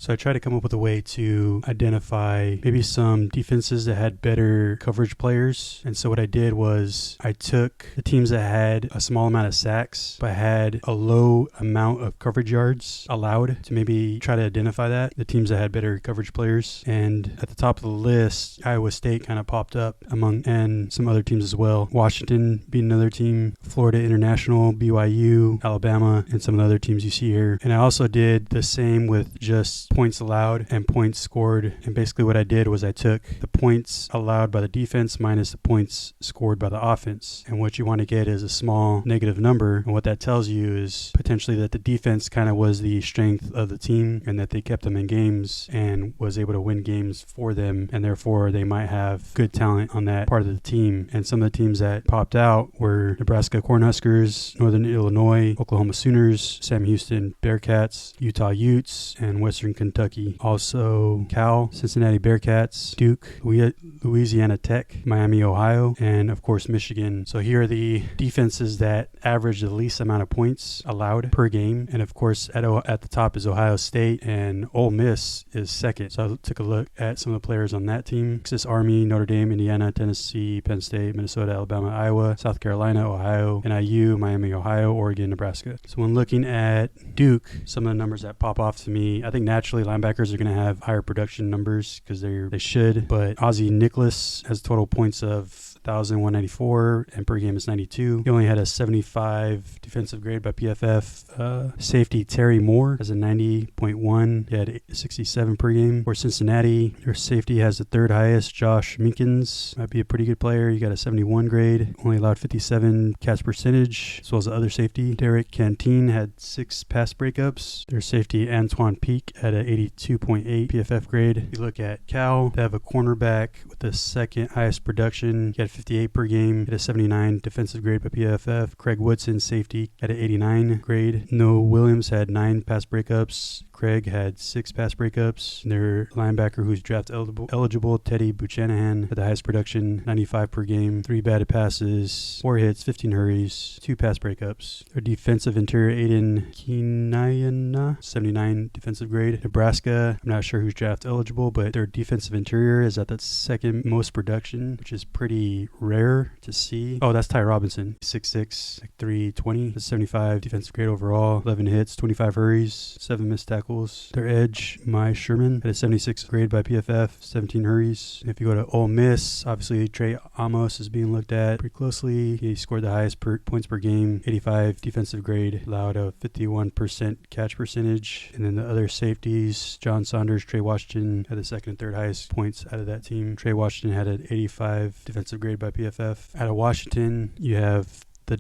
So I tried to come up with a way to identify maybe some defenses that had better coverage players. And so what I did was I took the teams that had a small amount of sacks, but had a low amount of coverage yards allowed, to maybe try to identify that, the teams that had better coverage players. And at the top of the list, Iowa State kind of popped up and some other teams as well. Washington being another team, Florida International, BYU, Alabama, and some of the other teams you see here. And I also did the same with just points allowed and points scored. And basically what I did was I took the points allowed by the defense minus the points scored by the offense. And what you want to get is a small negative number. And what that tells you is potentially that the defense kind of was the strength of the team and that they kept them in games and was able to win games for them. And therefore they might have good talent on that part of the team. And some of the teams that popped out were Nebraska Cornhuskers, Northern Illinois, Oklahoma Sooners, Sam Houston Bearcats, Utah Utes, and Western Kentucky. Also Cal, Cincinnati Bearcats, Duke, Louisiana Tech, Miami, Ohio, and of course Michigan. So here are the defenses that average the least amount of points allowed per game. And of course at the top is Ohio State, and Ole Miss is second. So I took a look at some of the players on that team. Texas, Army, Notre Dame, Indiana, Tennessee, Penn State, Minnesota, Alabama, Iowa, South Carolina, Ohio, NIU, Miami, Ohio, Oregon, Nebraska. So when looking at Duke, some of the numbers that pop off to me, I think naturally linebackers are going to have higher production numbers because they should, but Ozzie Nicholas has total points of 1,194 and per game is 92. He only had a 75 defensive grade by PFF. Safety Terry Moore has a 90.1. He had 67 per game. For Cincinnati, their safety has the third highest. Josh Minkins might be a pretty good player. He got a 71 grade. Only allowed 57 catch percentage, as well as the other safety. Derek Canteen had 6 pass breakups. Their safety Antoine Peak had an 82.8 PFF grade. If you look at Cal, they have a cornerback with the second highest production. He had 58 per game, had a 79 defensive grade by PFF. Craig Woodson, safety, had an 89 grade. Noel Williams had 9 pass breakups. Craig had 6 pass breakups. Their linebacker, who's draft eligible, Teddy Buchanan, had the highest production, 95 per game, 3 batted passes, 4 hits, 15 hurries, 2 pass breakups. Their defensive interior, Aiden Kinayana, 79 defensive grade. Nebraska, I'm not sure who's draft eligible, but their defensive interior is at the second most production, which is pretty rare to see. Oh, that's Ty Robinson, 6'6", like 320, 75 defensive grade overall, 11 hits, 25 hurries, 7 missed tackles. Their edge, Myles Sherman, had a 76 grade by PFF, 17 hurries. If you go to Ole Miss, obviously Trey Amos is being looked at pretty closely. He scored the highest points per game, 85 defensive grade, allowed a 51% catch percentage. And then the other safeties, John Saunders, Trey Washington, had the second and third highest points out of that team. Trey Washington had an 85 defensive grade by PFF. Out of Washington, you have the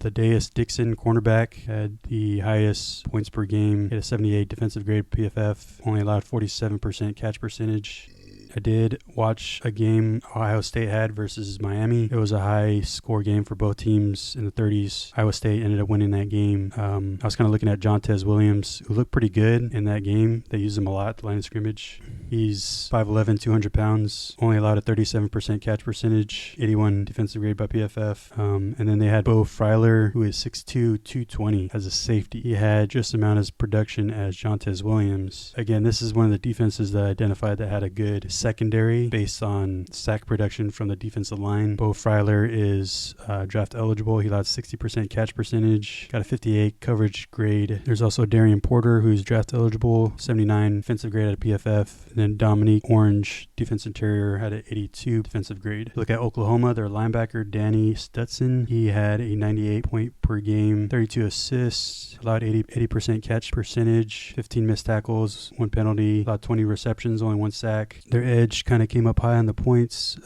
Dixon, cornerback, had the highest points per game. He had a 78 defensive grade PFF, only allowed 47% catch percentage. I did watch a game Ohio State had versus Miami. It was a high score game for both teams in the 30s. Iowa State ended up winning that game. I was kind of looking at Jontz Williams, who looked pretty good in that game. They used him a lot at the line of scrimmage. He's 5'11", 200 pounds, only allowed a 37% catch percentage, 81 defensive grade by PFF. And then they had Bo Freiler, who is 6'2", 220 as a safety. He had just amount as production as Jontz Williams. Again, this is one of the defenses that I identified that had a good secondary based on sack production from the defensive line. Bo Freiler is draft eligible. He allowed 60% catch percentage, got a 58 coverage grade. There's also Darren Porter, who's draft eligible, 79 defensive grade at PFF. And then Dominique Orange, defense interior, had an 82 defensive grade. Look at Oklahoma, their linebacker, Danny Stutsman. He had a 98 point per game, 32 assists, allowed 80% catch percentage, 15 missed tackles, 1 penalty, allowed 20 receptions, only 1 sack. Their edge kind of came up high on the points.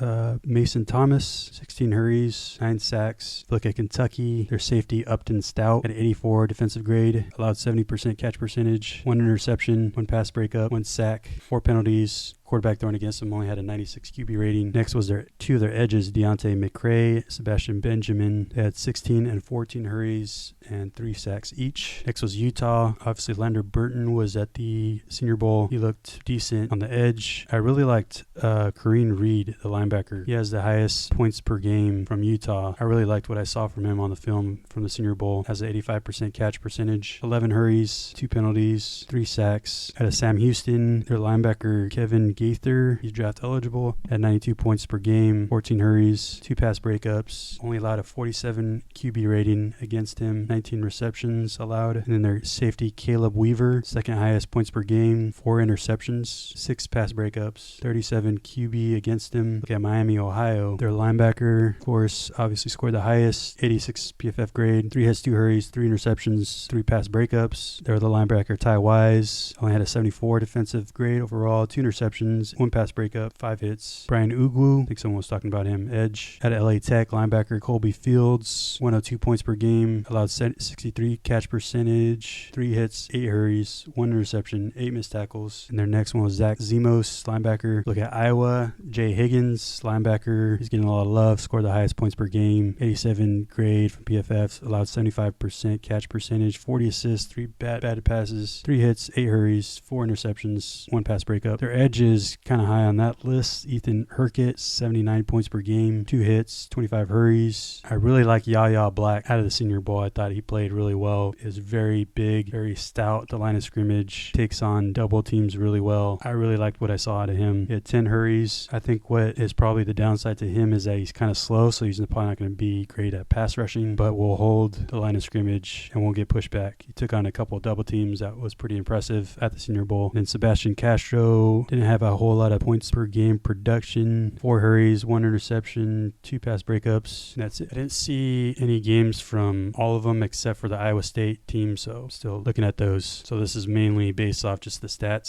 Mason Thomas, 16 hurries, 9 sacks. Look at Kentucky, their safety Upton Stout at 84 defensive grade, allowed 70% catch percentage, 1 interception, 1 pass breakup, 1 sack, 4 penalties, quarterback throwing against him only had a 96 QB rating. Next was two of their edges, Deontay McCray, Sebastian Benjamin. They had 16 and 14 hurries and 3 sacks each. Next was Utah. Obviously, Lander Burton was at the Senior Bowl. He looked decent on the edge. I really liked Karene Reid, the linebacker. He has the highest points per game from Utah. I really liked what I saw from him on the film from the Senior Bowl. Has an 85% catch percentage, 11 hurries, 2 penalties, 3 sacks. Out of Sam Houston, their linebacker Kevin Gaither, he's draft eligible, at 92 points per game, 14 hurries, 2 pass breakups, only allowed a 47 QB rating against him, 19 receptions allowed. And then their safety Caleb Weaver, second highest points per game, 4 interceptions, 6 pass breakups, 37 QB against him. Look at Miami, Ohio. Their linebacker, of course, obviously scored the highest, 86 PFF grade, 3 hits, 2 hurries, 3 interceptions, 3 pass breakups. They're the linebacker Ty Wise, only had a 74 defensive grade overall, 2 interceptions, 1 pass breakup, 5 hits. Brian Ugwu, I think someone was talking about him, edge. At LA Tech, linebacker Colby Fields, 102 points per game, allowed 63 catch percentage, 3 hits, 8 hurries, 1 interception, 8 missed tackles. And their next one was Zach Zemos, linebacker. Look at Iowa, Jay Higgins, linebacker. He's getting a lot of love, scored the highest points per game, 87 grade from PFF, allowed 75% catch percentage, 40 assists, 3 batted passes, 3 hits, 8 hurries, 4 interceptions, 1 pass breakup. Their edge is kind of high on that list. Ethan Herkett, 79 points per game, 2 hits, 25 hurries. I really like Yaya Black out of the Senior Bowl. I thought he played really well. Is very big, very stout at the line of scrimmage, takes on double teams really well. I really liked what I saw out of him. He had 10 hurries. I think what is probably the downside to him is that he's kind of slow, so he's probably not going to be great at pass rushing, but will hold the line of scrimmage and won't get pushed back. He took on a couple of double teams. That was pretty impressive at the Senior Bowl. Then Sebastian Castro didn't have a whole lot of points per game production. 4 hurries, 1 interception, 2 pass breakups. And that's it. I didn't see any games from all of them except for the Iowa State team, so still looking at those. So this is mainly based off just the stats.